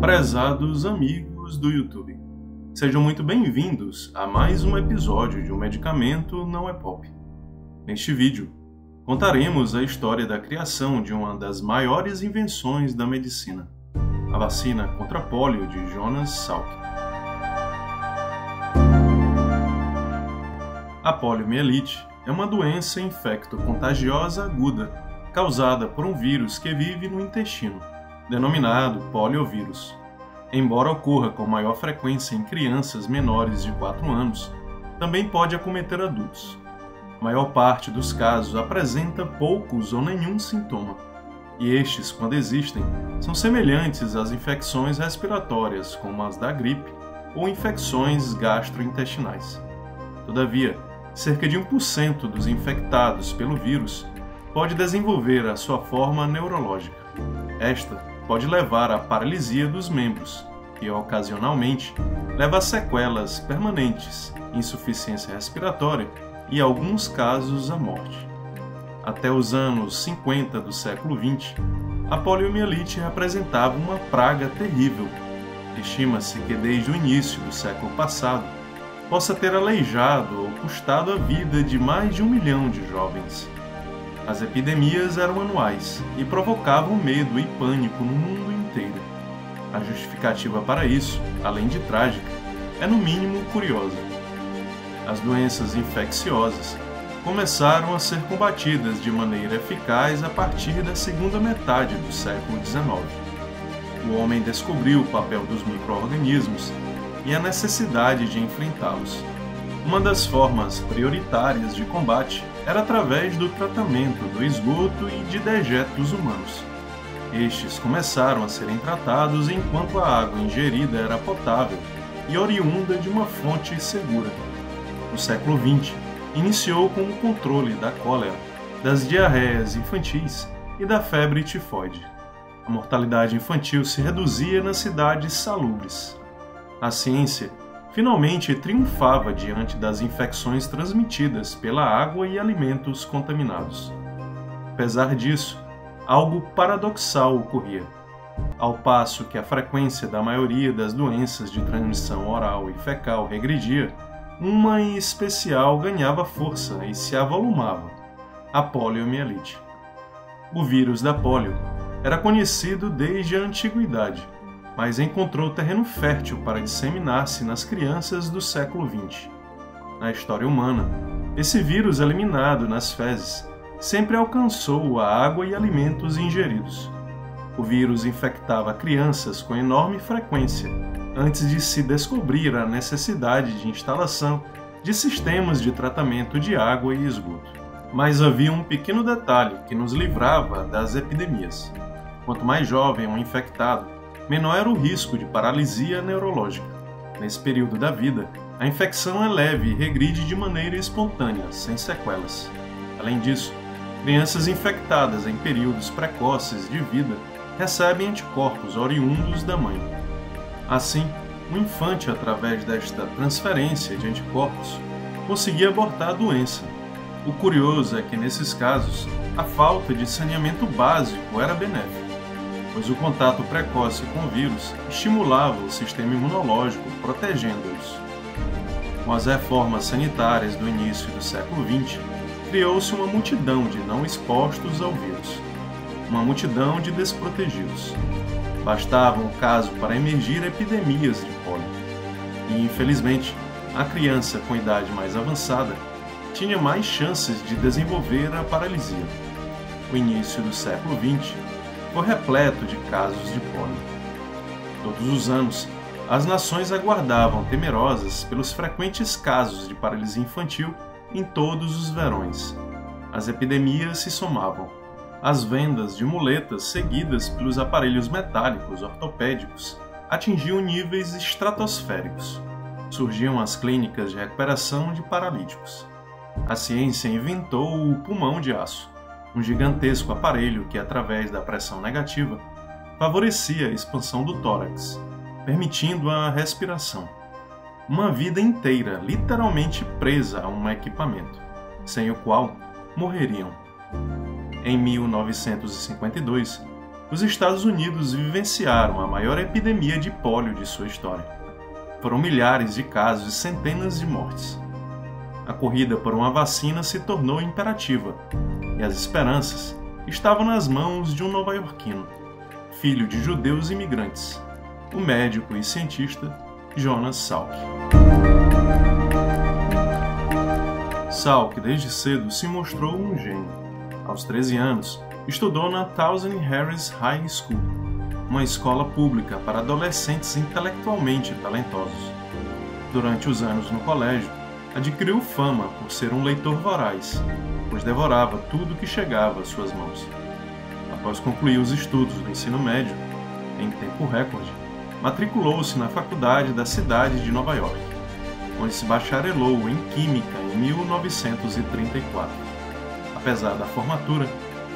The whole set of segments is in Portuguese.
Prezados amigos do YouTube, sejam muito bem-vindos a mais um episódio de Um Medicamento Não é Pop. Neste vídeo, contaremos a história da criação de uma das maiores invenções da medicina, a vacina contra a pólio de Jonas Salk. A poliomielite é uma doença infecto-contagiosa aguda causada por um vírus que vive no intestino, denominado poliovírus. Embora ocorra com maior frequência em crianças menores de 4 anos, também pode acometer adultos. A maior parte dos casos apresenta poucos ou nenhum sintoma, e estes, quando existem, são semelhantes às infecções respiratórias, como as da gripe ou infecções gastrointestinais. Todavia, cerca de 1% dos infectados pelo vírus pode desenvolver a sua forma neurológica. Esta pode levar à paralisia dos membros, que ocasionalmente leva a sequelas permanentes, insuficiência respiratória e, em alguns casos, a morte. Até os anos 50 do século XX, a poliomielite representava uma praga terrível. Estima-se que desde o início do século passado possa ter aleijado ou custado a vida de mais de 1 milhão de jovens. As epidemias eram anuais e provocavam medo e pânico no mundo inteiro. A justificativa para isso, além de trágica, é no mínimo curiosa. As doenças infecciosas começaram a ser combatidas de maneira eficaz a partir da segunda metade do século XIX. O homem descobriu o papel dos micro-organismos e a necessidade de enfrentá-los. Uma das formas prioritárias de combate era através do tratamento do esgoto e de dejetos humanos. Estes começaram a serem tratados enquanto a água ingerida era potável e oriunda de uma fonte segura. O século XX iniciou com o controle da cólera, das diarreias infantis e da febre tifoide. A mortalidade infantil se reduzia nas cidades salubres. A ciência finalmente triunfava diante das infecções transmitidas pela água e alimentos contaminados. Apesar disso, algo paradoxal ocorria. Ao passo que a frequência da maioria das doenças de transmissão oral e fecal regredia, uma em especial ganhava força e se avolumava: a poliomielite. O vírus da polio era conhecido desde a antiguidade, mas encontrou terreno fértil para disseminar-se nas crianças do século XX. Na história humana, esse vírus eliminado nas fezes sempre alcançou a água e alimentos ingeridos. O vírus infectava crianças com enorme frequência, antes de se descobrir a necessidade de instalação de sistemas de tratamento de água e esgoto. Mas havia um pequeno detalhe que nos livrava das epidemias. Quanto mais jovem um infectado, menor era o risco de paralisia neurológica. Nesse período da vida, a infecção é leve e regride de maneira espontânea, sem sequelas. Além disso, crianças infectadas em períodos precoces de vida recebem anticorpos oriundos da mãe. Assim, o infante, através desta transferência de anticorpos, conseguia abortar a doença. O curioso é que, nesses casos, a falta de saneamento básico era benéfica, pois o contato precoce com o vírus estimulava o sistema imunológico, protegendo-os. Com as reformas sanitárias do início do século XX, criou-se uma multidão de não expostos ao vírus, uma multidão de desprotegidos. Bastava um caso para emergir epidemias de pólio. E, infelizmente, a criança com idade mais avançada tinha mais chances de desenvolver a paralisia. O início do século XX foi repleto de casos de pólio. Todos os anos, as nações aguardavam temerosas pelos frequentes casos de paralisia infantil em todos os verões. As epidemias se somavam. As vendas de muletas seguidas pelos aparelhos metálicos ortopédicos atingiam níveis estratosféricos. Surgiam as clínicas de recuperação de paralíticos. A ciência inventou o pulmão de aço, um gigantesco aparelho que, através da pressão negativa, favorecia a expansão do tórax, permitindo a respiração. Uma vida inteira literalmente presa a um equipamento, sem o qual morreriam. Em 1952, os Estados Unidos vivenciaram a maior epidemia de pólio de sua história. Foram milhares de casos e centenas de mortes. A corrida por uma vacina se tornou imperativa, e as esperanças estavam nas mãos de um nova-iorquino, filho de judeus imigrantes, o médico e cientista Jonas Salk. Salk, desde cedo, se mostrou um gênio. Aos 13 anos, estudou na Towson Harris High School, uma escola pública para adolescentes intelectualmente talentosos. Durante os anos no colégio, adquiriu fama por ser um leitor voraz, pois devorava tudo que chegava às suas mãos. Após concluir os estudos do ensino médio, em tempo recorde, matriculou-se na faculdade da cidade de Nova York, onde se bacharelou em Química em 1934. Apesar da formatura,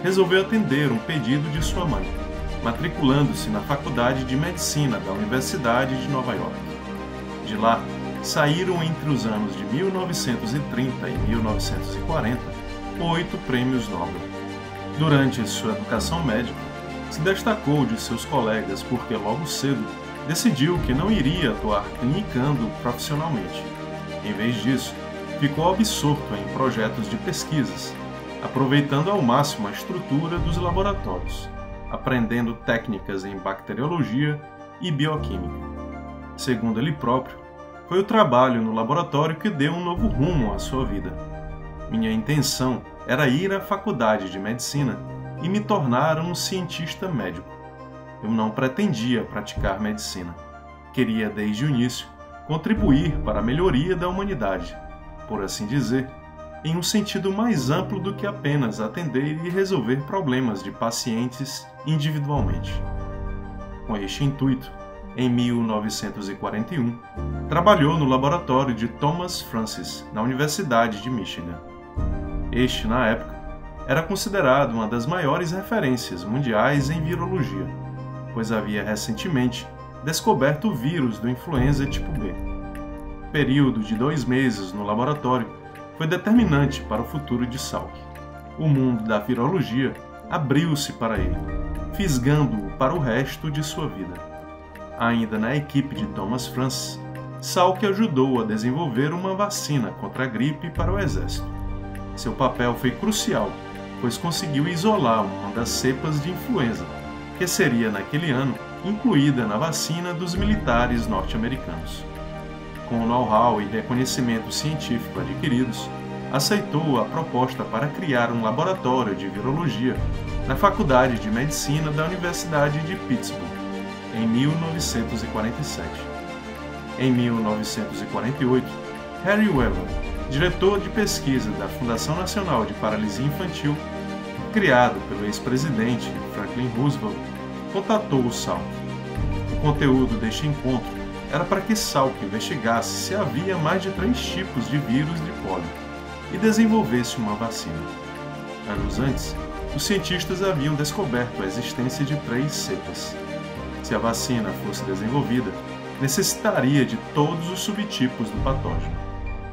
resolveu atender um pedido de sua mãe, matriculando-se na Faculdade de Medicina da Universidade de Nova York. De lá, saíram entre os anos de 1930 e 1940 8 prêmios Nobel. Durante sua educação médica, se destacou de seus colegas porque logo cedo decidiu que não iria atuar clinicando profissionalmente. Em vez disso, ficou absorto em projetos de pesquisas, aproveitando ao máximo a estrutura dos laboratórios, aprendendo técnicas em bacteriologia e bioquímica. Segundo ele próprio, foi o trabalho no laboratório que deu um novo rumo à sua vida. Minha intenção era ir à faculdade de medicina e me tornar um cientista médico. Eu não pretendia praticar medicina. Queria, desde o início, contribuir para a melhoria da humanidade, por assim dizer, em um sentido mais amplo do que apenas atender e resolver problemas de pacientes individualmente. Com este intuito, em 1941, trabalhou no laboratório de Thomas Francis, na Universidade de Michigan. Este, na época, era considerado uma das maiores referências mundiais em virologia, pois havia recentemente descoberto o vírus do influenza tipo B. O período de 2 meses no laboratório foi determinante para o futuro de Salk. O mundo da virologia abriu-se para ele, fisgando-o para o resto de sua vida. Ainda na equipe de Thomas Francis, Salk ajudou a desenvolver uma vacina contra a gripe para o exército. Seu papel foi crucial, pois conseguiu isolar uma das cepas de influenza, que seria naquele ano incluída na vacina dos militares norte-americanos. Com o know-how e reconhecimento científico adquiridos, aceitou a proposta para criar um laboratório de virologia na Faculdade de Medicina da Universidade de Pittsburgh, em 1947. Em 1948, Harry Weber, diretor de pesquisa da Fundação Nacional de Paralisia Infantil, criado pelo ex-presidente Franklin Roosevelt, contatou o Salk. O conteúdo deste encontro era para que Salk investigasse se havia mais de 3 tipos de vírus de pólio e desenvolvesse uma vacina. Anos antes, os cientistas haviam descoberto a existência de 3 cepas. Se a vacina fosse desenvolvida, necessitaria de todos os subtipos do patógeno.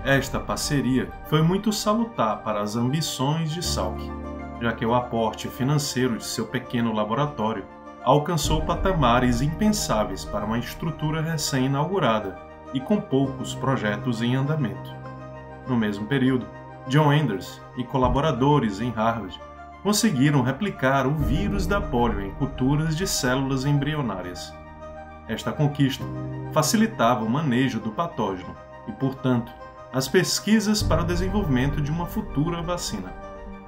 Esta parceria foi muito salutar para as ambições de Salk, já que o aporte financeiro de seu pequeno laboratório alcançou patamares impensáveis para uma estrutura recém-inaugurada e com poucos projetos em andamento. No mesmo período, John Anders e colaboradores em Harvard conseguiram replicar o vírus da pólio em culturas de células embrionárias. Esta conquista facilitava o manejo do patógeno e, portanto, as pesquisas para o desenvolvimento de uma futura vacina.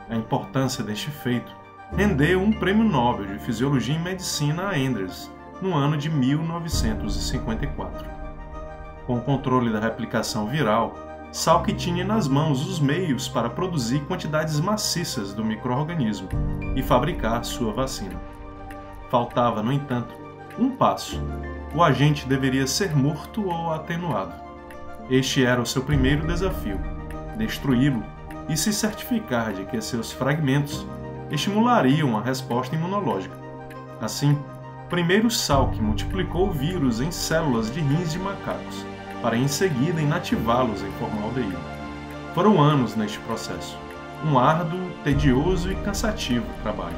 A importância deste feito rendeu um prêmio Nobel de Fisiologia e Medicina a Anders no ano de 1954. Com o controle da replicação viral, Salk tinha nas mãos os meios para produzir quantidades maciças do micro-organismo e fabricar sua vacina. Faltava, no entanto, um passo. O agente deveria ser morto ou atenuado. Este era o seu primeiro desafio: destruí-lo e se certificar de que seus fragmentos estimulariam a resposta imunológica. Assim, primeiro Salk multiplicou o vírus em células de rins de macacos, para em seguida inativá-los em formaldeído. Foram anos neste processo, um árduo, tedioso e cansativo trabalho.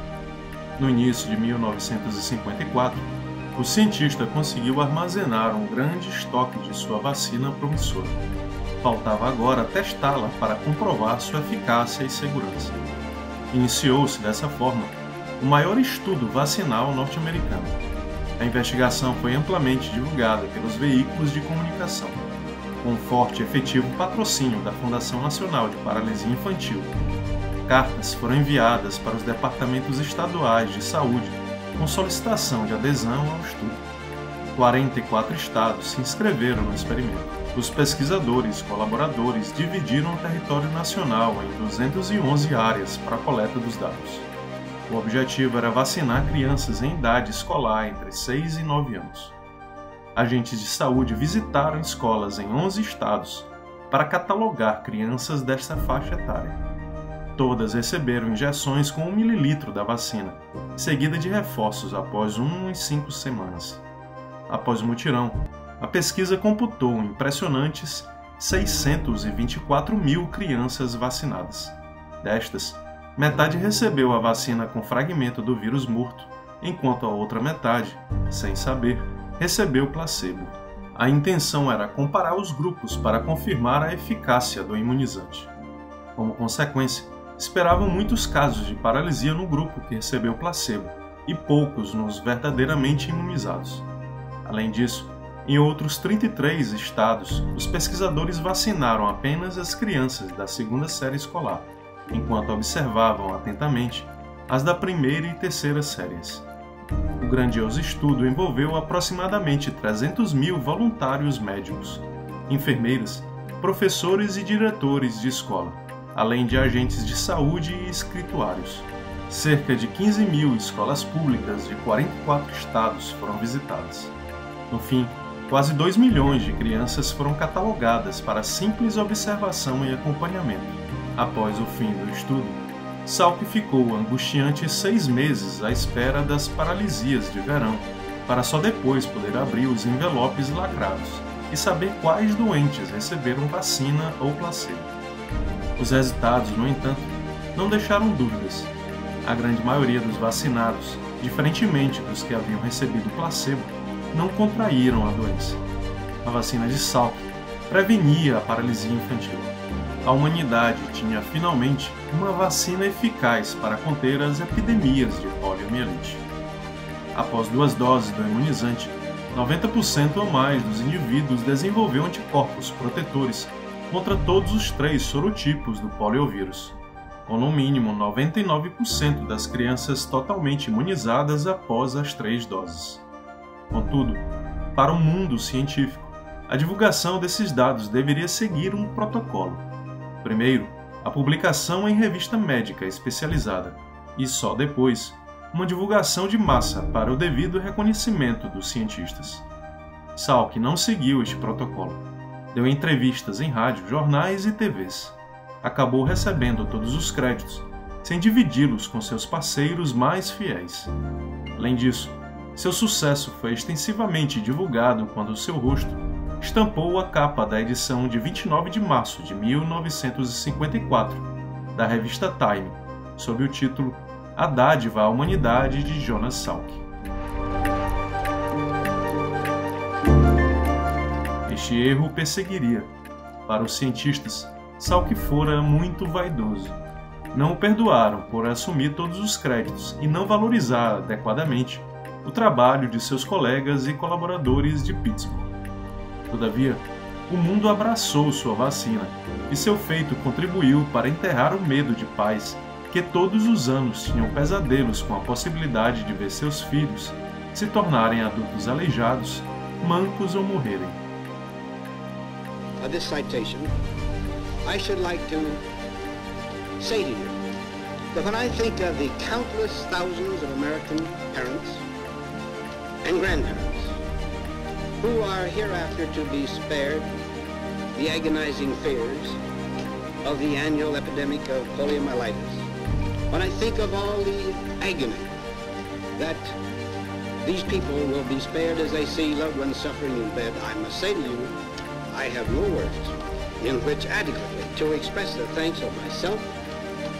No início de 1954, o cientista conseguiu armazenar um grande estoque de sua vacina promissora. Faltava agora testá-la para comprovar sua eficácia e segurança. Iniciou-se dessa forma o maior estudo vacinal norte-americano. A investigação foi amplamente divulgada pelos veículos de comunicação, com um forte e efetivo patrocínio da Fundação Nacional de Paralisia Infantil. Cartas foram enviadas para os departamentos estaduais de saúde com solicitação de adesão ao estudo. 44 estados se inscreveram no experimento. Os pesquisadores e colaboradores dividiram o território nacional em 211 áreas para a coleta dos dados. O objetivo era vacinar crianças em idade escolar entre 6 e 9 anos. Agentes de saúde visitaram escolas em 11 estados para catalogar crianças desta faixa etária. Todas receberam injeções com 1 ml da vacina, seguida de reforços após 1 e 5 semanas. Após o mutirão, a pesquisa computou impressionantes 624 mil crianças vacinadas. Destas, metade recebeu a vacina com fragmento do vírus morto, enquanto a outra metade, sem saber, recebeu placebo. A intenção era comparar os grupos para confirmar a eficácia do imunizante. Como consequência, esperavam muitos casos de paralisia no grupo que recebeu placebo e poucos nos verdadeiramente imunizados. Além disso, em outros 33 estados, os pesquisadores vacinaram apenas as crianças da segunda série escolar, enquanto observavam atentamente as da primeira e terceira séries. O grandioso estudo envolveu aproximadamente 300 mil voluntários médicos, enfermeiras, professores e diretores de escola, além de agentes de saúde e escrituários. Cerca de 15 mil escolas públicas de 44 estados foram visitadas. No fim, quase 2 milhões de crianças foram catalogadas para simples observação e acompanhamento. Após o fim do estudo, Salk ficou angustiantes 6 meses à espera das paralisias de verão, para só depois poder abrir os envelopes lacrados e saber quais doentes receberam vacina ou placebo. Os resultados, no entanto, não deixaram dúvidas. A grande maioria dos vacinados, diferentemente dos que haviam recebido placebo, não contraíram a doença. A vacina de Salk prevenia a paralisia infantil. A humanidade tinha finalmente uma vacina eficaz para conter as epidemias de poliomielite. Após 2 doses do imunizante, 90% ou mais dos indivíduos desenvolveu anticorpos protetores contra todos os 3 sorotipos do poliovírus, com no mínimo 99% das crianças totalmente imunizadas após as 3 doses. Contudo, para o mundo científico, a divulgação desses dados deveria seguir um protocolo. Primeiro, a publicação em revista médica especializada, e só depois, uma divulgação de massa para o devido reconhecimento dos cientistas. Salk não seguiu este protocolo. Deu entrevistas em rádio, jornais e TVs. Acabou recebendo todos os créditos, sem dividi-los com seus parceiros mais fiéis. Além disso, seu sucesso foi extensivamente divulgado quando seu rosto estampou a capa da edição de 29 de março de 1954 da revista Time, sob o título A Dádiva à Humanidade de Jonas Salk. Este erro perseguiria. Para os cientistas, Salk fora muito vaidoso. Não o perdoaram por assumir todos os créditos e não valorizar adequadamente o trabalho de seus colegas e colaboradores de Pittsburgh. Todavia, o mundo abraçou sua vacina e seu feito contribuiu para enterrar o medo de pais que todos os anos tinham pesadelos com a possibilidade de ver seus filhos se tornarem adultos aleijados, mancos ou morrerem. This citation, I should like to say to you that when I think of the countless thousands of American parents and grandparents who are hereafter to be spared the agonizing fears of the annual epidemic of poliomyelitis, when I think of all the agony that these people will be spared as they see loved ones suffering in bed, I must say to you, I have no words in which adequately to express the thanks of myself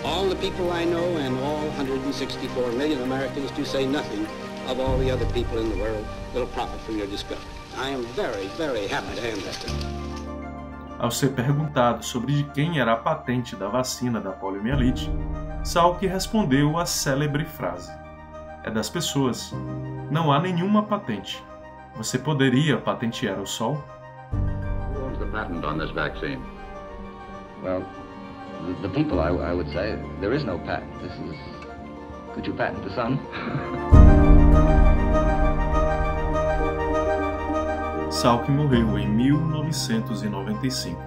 all the people I know and all 164 million Americans, to say nothing of all the other people in the world, will profit from your discovery. I am very, very happy to hand that to you. Ao ser perguntado sobre de quem era a patente da vacina da poliomielite, Salk respondeu a célebre frase: "É das pessoas. Não há nenhuma patente. Você poderia patentear o sol?" Who owns the patent on this vaccine? Well, the people, I would say. There is no patent. This is... Could you patent the sun? Salk morreu em 1995,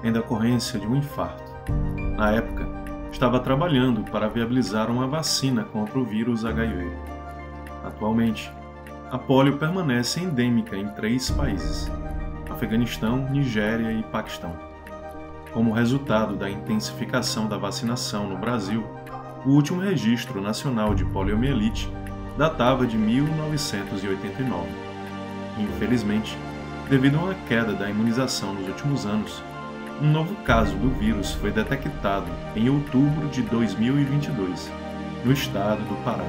em decorrência de um infarto. Na época, estava trabalhando para viabilizar uma vacina contra o vírus HIV. Atualmente, a polio permanece endêmica em 3 países: Afeganistão, Nigéria e Paquistão. Como resultado da intensificação da vacinação no Brasil, o último registro nacional de poliomielite datava de 1989. Infelizmente, devido a uma queda da imunização nos últimos anos, um novo caso do vírus foi detectado em outubro de 2022, no estado do Pará.